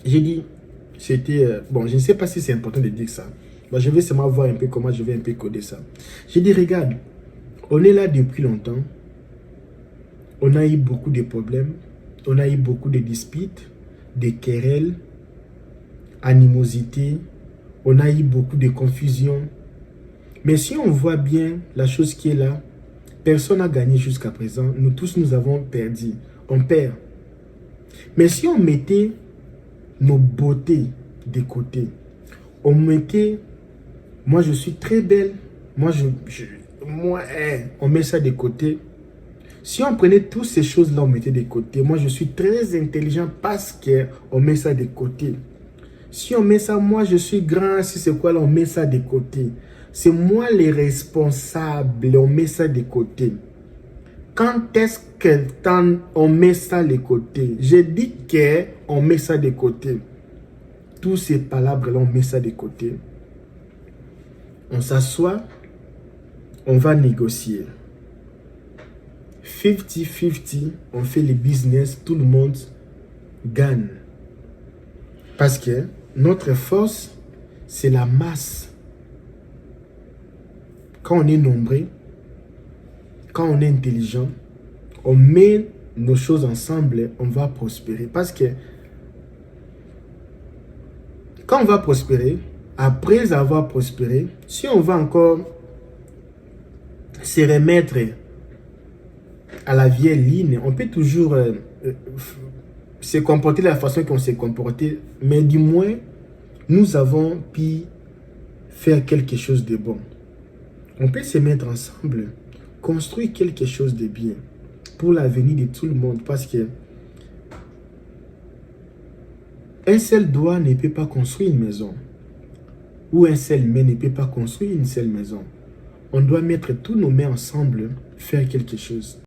J'ai dit, c'était... bon, je ne sais pas si c'est important de dire ça. Bon, je vais seulement voir un peu comment je vais un peu coder ça. J'ai dit, regarde, on est là depuis longtemps. On a eu beaucoup de problèmes. On a eu beaucoup de disputes, de querelles, animosité. On a eu beaucoup de confusion. Mais si on voit bien la chose qui est là, personne n'a gagné jusqu'à présent. Nous tous, nous avons perdu. On perd. Mais si on mettait nos beautés de côté, on mettait, moi je suis très belle, moi, on met ça de côté. Si on prenait toutes ces choses-là, on mettait de côté. Moi je suis très intelligent parce qu'on met ça de côté. Si on met ça, moi je suis grand, si c'est quoi là, on met ça de côté. C'est moi les responsables, on met ça de côté. Quand est-ce qu'on met ça de côté? J'ai dit qu'on met ça de côté. Tous ces palabres-là, on met ça de côté. On s'assoit, on va négocier. 50-50, on fait le business, tout le monde gagne. Parce que notre force, c'est la masse. Quand on est nombreux, quand on est intelligent, on met nos choses ensemble, on va prospérer. Parce que quand on va prospérer, après avoir prospéré, si on va encore se remettre à la vieille ligne, on peut toujours se comporter de la façon qu'on s'est comporté, mais du moins, nous avons pu faire quelque chose de bon. On peut se mettre ensemble, construire quelque chose de bien pour l'avenir de tout le monde, parce que un seul doigt ne peut pas construire une maison, ou un seul main ne peut pas construire une seule maison. On doit mettre tous nos mains ensemble, faire quelque chose.